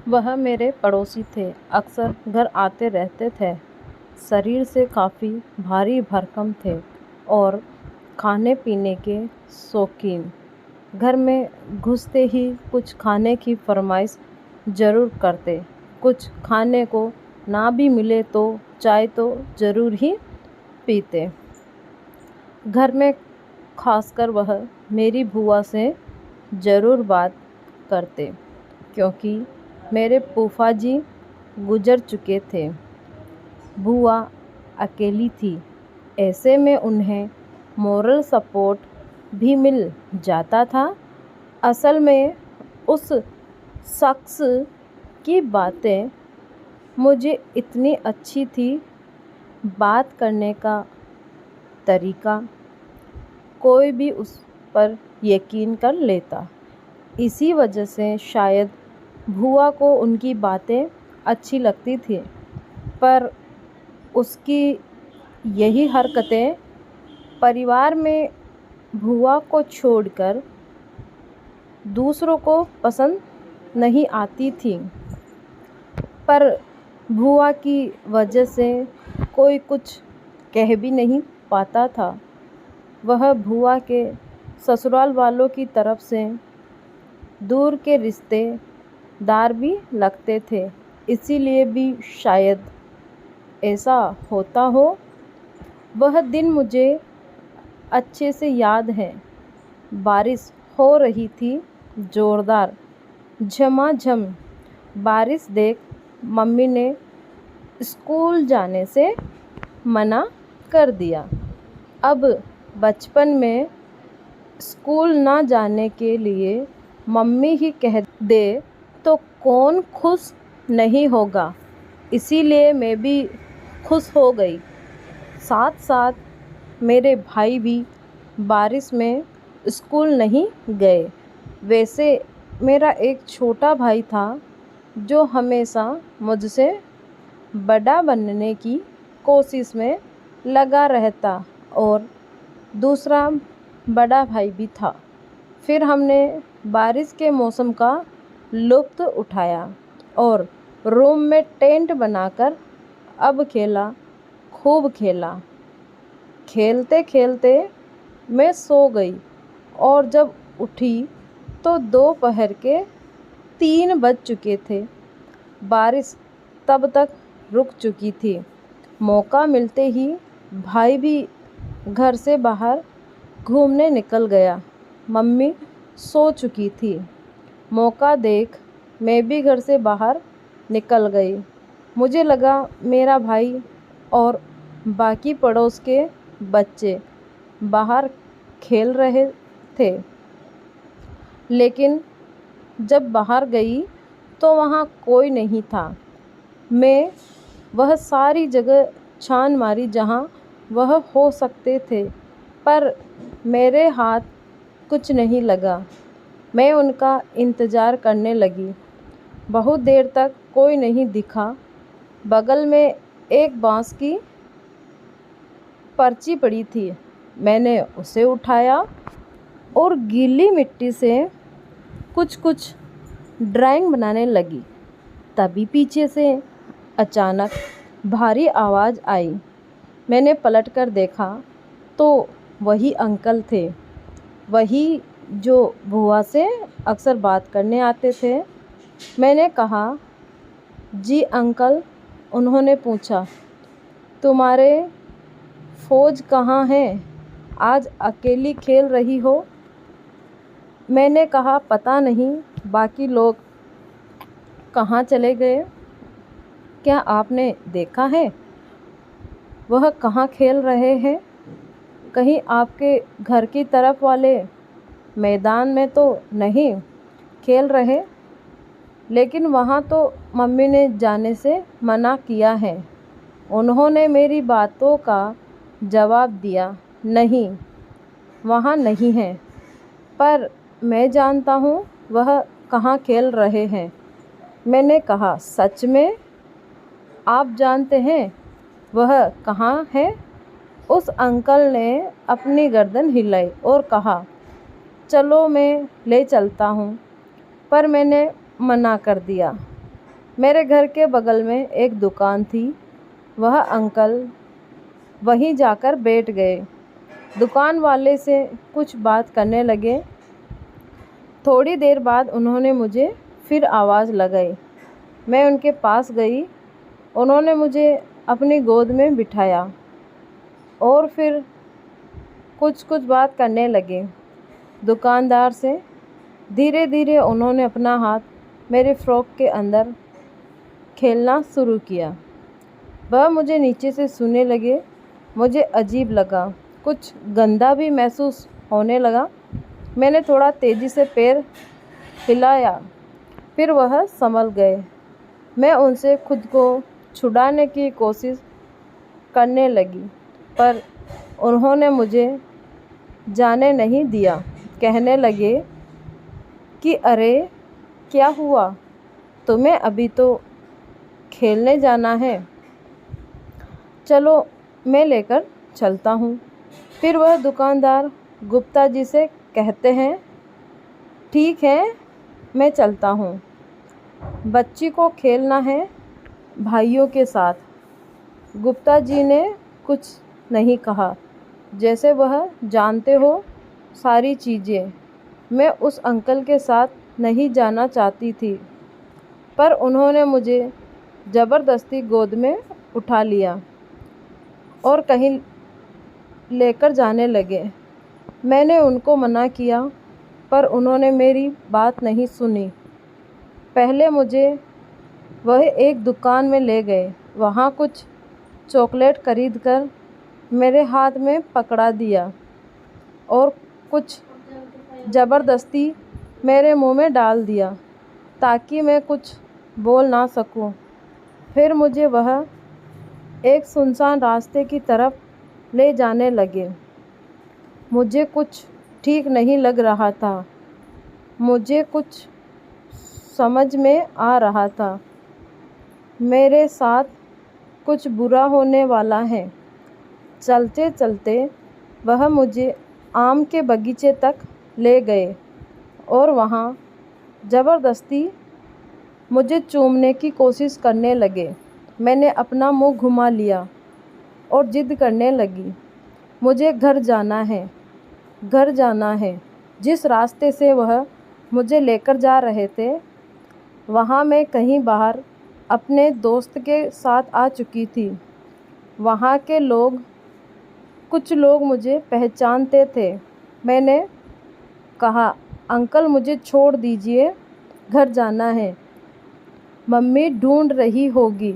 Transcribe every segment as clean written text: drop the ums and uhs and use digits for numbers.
वह मेरे पड़ोसी थे, अक्सर घर आते रहते थे। शरीर से काफ़ी भारी भरकम थे और खाने पीने के शौकीन। घर में घुसते ही कुछ खाने की फरमाइश ज़रूर करते। कुछ खाने को ना भी मिले तो चाय तो ज़रूर ही पीते। घर में खासकर वह मेरी बुआ से ज़रूर बात करते, क्योंकि मेरे फूफा जी गुजर चुके थे। बुआ अकेली थी, ऐसे में उन्हें मोरल सपोर्ट भी मिल जाता था। असल में उस शख्स की बातें मुझे इतनी अच्छी थी, बात करने का तरीका, कोई भी उस पर यकीन कर लेता। इसी वजह से शायद बुआ को उनकी बातें अच्छी लगती थी, पर उसकी यही हरकतें परिवार में बुआ को छोड़कर दूसरों को पसंद नहीं आती थी। पर बुआ की वजह से कोई कुछ कह भी नहीं पाता था। वह बुआ के ससुराल वालों की तरफ से दूर के रिश्तेदार भी लगते थे, इसीलिए भी शायद ऐसा होता हो। वह दिन मुझे अच्छे से याद है। बारिश हो रही थी, ज़ोरदार झमाझम बारिश देख मम्मी ने स्कूल जाने से मना कर दिया। अब बचपन में स्कूल ना जाने के लिए मम्मी ही कह दे तो कौन खुश नहीं होगा, इसीलिए मैं भी खुश हो गई। साथ साथ मेरे भाई भी बारिश में स्कूल नहीं गए। वैसे मेरा एक छोटा भाई था जो हमेशा मुझसे बड़ा बनने की कोशिश में लगा रहता, और दूसरा बड़ा भाई भी था। फिर हमने बारिश के मौसम का लुत्फ़ उठाया और रूम में टेंट बनाकर अब खेला, खूब खेला। खेलते खेलते मैं सो गई और जब उठी तो दोपहर के 3 बज चुके थे। बारिश तब तक रुक चुकी थी। मौका मिलते ही भाई भी घर से बाहर घूमने निकल गया। मम्मी सो चुकी थी। मौका देख मैं भी घर से बाहर निकल गई। मुझे लगा मेरा भाई और बाकी पड़ोस के बच्चे बाहर खेल रहे थे, लेकिन जब बाहर गई तो वहाँ कोई नहीं था। मैं वह सारी जगह छान मारी जहाँ वह हो सकते थे, पर मेरे हाथ कुछ नहीं लगा। मैं उनका इंतज़ार करने लगी। बहुत देर तक कोई नहीं दिखा। बगल में एक बांस की पर्ची पड़ी थी। मैंने उसे उठाया और गीली मिट्टी से कुछ कुछ ड्राइंग बनाने लगी। तभी पीछे से अचानक भारी आवाज़ आई। मैंने पलट कर देखा तो वही अंकल थे, वही जो बुआ से अक्सर बात करने आते थे। मैंने कहा, जी अंकल। उन्होंने पूछा, तुम्हारे फ़ौज कहाँ हैं? आज अकेली खेल रही हो? मैंने कहा, पता नहीं बाकी लोग कहाँ चले गए। क्या आपने देखा है वह कहाँ खेल रहे हैं? कहीं आपके घर की तरफ वाले मैदान में तो नहीं खेल रहे? लेकिन वहाँ तो मम्मी ने जाने से मना किया है। उन्होंने मेरी बातों का जवाब दिया, नहीं, वहाँ नहीं है, पर मैं जानता हूँ वह कहाँ खेल रहे हैं। मैंने कहा, सच में? आप जानते हैं वह कहाँ है? उस अंकल ने अपनी गर्दन हिलाई और कहा, चलो मैं ले चलता हूँ। पर मैंने मना कर दिया। मेरे घर के बगल में एक दुकान थी। वह अंकल वहीं जाकर बैठ गए। दुकान वाले से कुछ बात करने लगे। थोड़ी देर बाद उन्होंने मुझे फिर आवाज़ लगाई। मैं उनके पास गई। उन्होंने मुझे अपनी गोद में बिठाया और फिर कुछ कुछ बात करने लगे दुकानदार से। धीरे धीरे उन्होंने अपना हाथ मेरे फ्रॉक के अंदर खेलना शुरू किया। वह मुझे नीचे से छूने लगे। मुझे अजीब लगा, कुछ गंदा भी महसूस होने लगा। मैंने थोड़ा तेज़ी से पैर हिलाया, फिर वह संभल गए। मैं उनसे खुद को छुड़ाने की कोशिश करने लगी, पर उन्होंने मुझे जाने नहीं दिया। कहने लगे कि अरे क्या हुआ, तुम्हें अभी तो खेलने जाना है, चलो मैं लेकर चलता हूँ। फिर वह दुकानदार गुप्ता जी से कहते हैं, ठीक है मैं चलता हूँ, बच्ची को खेलना है भाइयों के साथ। गुप्ता जी ने कुछ नहीं कहा, जैसे वह जानते हो सारी चीज़ें। मैं उस अंकल के साथ नहीं जाना चाहती थी, पर उन्होंने मुझे ज़बरदस्ती गोद में उठा लिया और कहीं लेकर जाने लगे। मैंने उनको मना किया, पर उन्होंने मेरी बात नहीं सुनी। पहले मुझे वह एक दुकान में ले गए। वहाँ कुछ चॉकलेट खरीद कर मेरे हाथ में पकड़ा दिया और कुछ ज़बरदस्ती मेरे मुंह में डाल दिया ताकि मैं कुछ बोल ना सकूं। फिर मुझे वह एक सुनसान रास्ते की तरफ ले जाने लगे। मुझे कुछ ठीक नहीं लग रहा था। मुझे कुछ समझ में आ रहा था, मेरे साथ कुछ बुरा होने वाला है। चलते चलते वह मुझे आम के बगीचे तक ले गए और वहाँ ज़बरदस्ती मुझे चूमने की कोशिश करने लगे। मैंने अपना मुंह घुमा लिया और ज़िद करने लगी, मुझे घर जाना है, घर जाना है। जिस रास्ते से वह मुझे लेकर जा रहे थे, वहाँ मैं कहीं बाहर अपने दोस्त के साथ आ चुकी थी। वहाँ के कुछ लोग मुझे पहचानते थे। मैंने कहा, अंकल मुझे छोड़ दीजिए, घर जाना है, मम्मी ढूंढ रही होगी।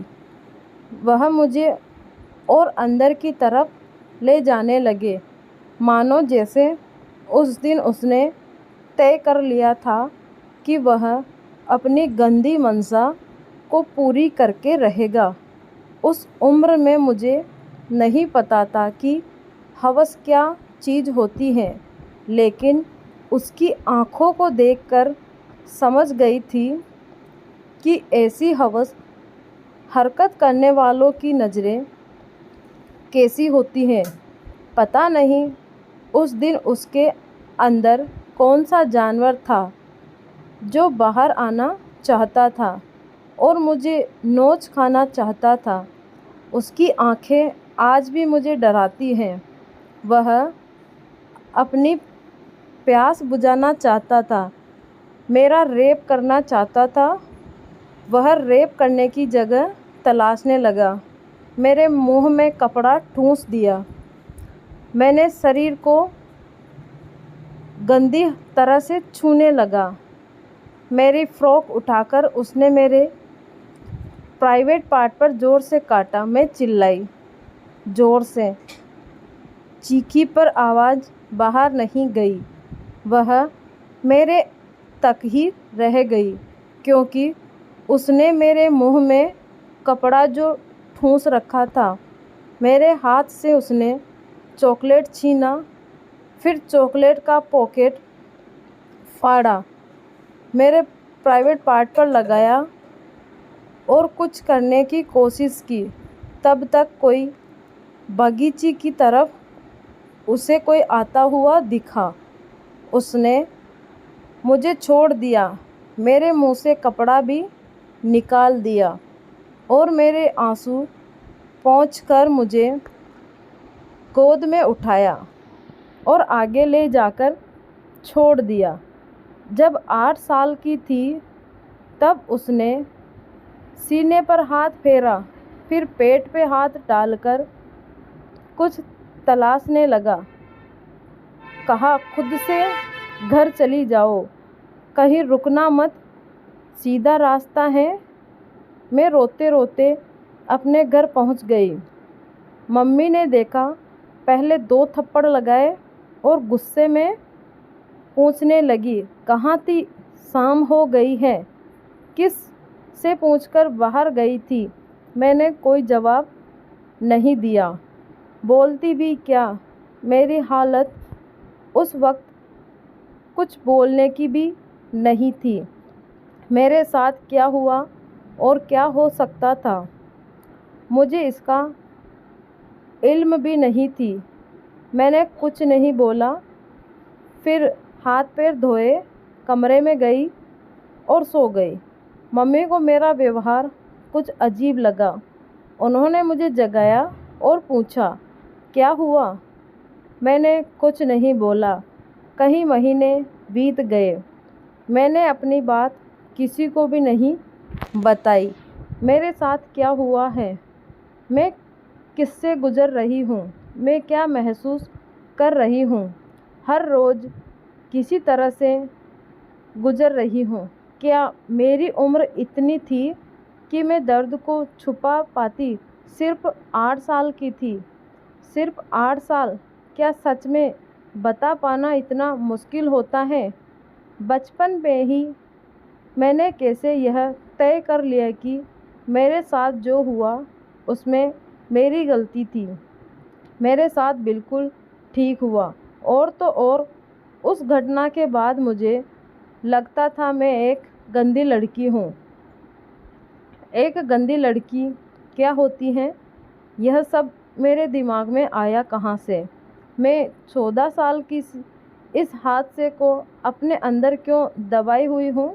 वह मुझे और अंदर की तरफ ले जाने लगे, मानो जैसे उस दिन उसने तय कर लिया था कि वह अपनी गंदी मंशा को पूरी करके रहेगा। उस उम्र में मुझे नहीं पता था कि हवस क्या चीज़ होती है, लेकिन उसकी आँखों को देखकर समझ गई थी कि ऐसी हवस हरकत करने वालों की नज़रें कैसी होती हैं। पता नहीं उस दिन उसके अंदर कौन सा जानवर था जो बाहर आना चाहता था और मुझे नोच खाना चाहता था। उसकी आँखें आज भी मुझे डराती हैं। वह अपनी प्यास बुझाना चाहता था, मेरा रेप करना चाहता था। वह रेप करने की जगह तलाशने लगा। मेरे मुंह में कपड़ा ठूंस दिया। मैंने शरीर को गंदी तरह से छूने लगा। मेरी फ्रॉक उठाकर उसने मेरे प्राइवेट पार्ट पर ज़ोर से काटा। मैं चिल्लाई, ज़ोर से चीखी, पर आवाज़ बाहर नहीं गई। वह मेरे तक ही रह गई, क्योंकि उसने मेरे मुंह में कपड़ा जो ठूंस रखा था। मेरे हाथ से उसने चॉकलेट छीना, फिर चॉकलेट का पॉकेट फाड़ा, मेरे प्राइवेट पार्ट पर लगाया और कुछ करने की कोशिश की। तब तक कोई बगीचे की तरफ उसे कोई आता हुआ दिखा। उसने मुझे छोड़ दिया। मेरे मुंह से कपड़ा भी निकाल दिया और मेरे आंसू पोंछकर मुझे गोद में उठाया और आगे ले जाकर छोड़ दिया। जब 8 साल की थी तब उसने सीने पर हाथ फेरा, फिर पेट पे हाथ डालकर कुछ तलाशने लगा। कहा, खुद से घर चली जाओ, कहीं रुकना मत, सीधा रास्ता है। मैं रोते रोते अपने घर पहुंच गई। मम्मी ने देखा, पहले 2 थप्पड़ लगाए और गुस्से में पूछने लगी, कहाँ थी? शाम हो गई है, किस से पूछकर बाहर गई थी? मैंने कोई जवाब नहीं दिया। बोलती भी क्या? मेरी हालत उस वक्त कुछ बोलने की भी नहीं थी। मेरे साथ क्या हुआ और क्या हो सकता था, मुझे इसका इल्म भी नहीं थी। मैंने कुछ नहीं बोला। फिर हाथ पैर धोए, कमरे में गई और सो गई। मम्मी को मेरा व्यवहार कुछ अजीब लगा। उन्होंने मुझे जगाया और पूछा, क्या हुआ? मैंने कुछ नहीं बोला। कई महीने बीत गए। मैंने अपनी बात किसी को भी नहीं बताई। मेरे साथ क्या हुआ है, मैं किससे गुजर रही हूँ, मैं क्या महसूस कर रही हूँ, हर रोज़ किसी तरह से गुजर रही हूँ। क्या मेरी उम्र इतनी थी कि मैं दर्द को छुपा पाती? सिर्फ 8 साल की थी, सिर्फ 8 साल। क्या सच में बता पाना इतना मुश्किल होता है? बचपन में ही मैंने कैसे यह तय कर लिया कि मेरे साथ जो हुआ उसमें मेरी गलती थी। मेरे साथ बिल्कुल ठीक हुआ। और तो और उस घटना के बाद मुझे लगता था मैं एक गंदी लड़की हूँ। एक गंदी लड़की क्या होती है, यह सब मेरे दिमाग में आया कहाँ से? मैं 14 साल की इस हादसे को अपने अंदर क्यों दबाई हुई हूँ?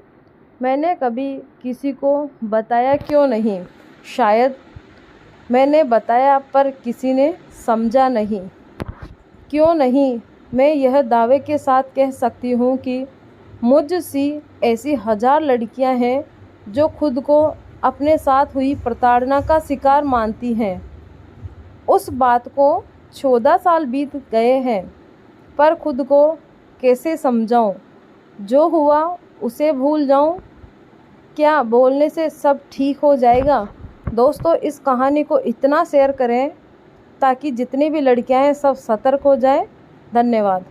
मैंने कभी किसी को बताया क्यों नहीं? शायद मैंने बताया पर किसी ने समझा नहीं। क्यों नहीं? मैं यह दावे के साथ कह सकती हूँ कि मुझ सी ऐसी 1000 लड़कियाँ हैं जो खुद को अपने साथ हुई प्रताड़ना का शिकार मानती हैं। उस बात को 14 साल बीत गए हैं, पर खुद को कैसे समझाऊं? जो हुआ उसे भूल जाऊं? क्या बोलने से सब ठीक हो जाएगा? दोस्तों, इस कहानी को इतना शेयर करें ताकि जितनी भी लड़कियां हैं सब सतर्क हो जाएं। धन्यवाद।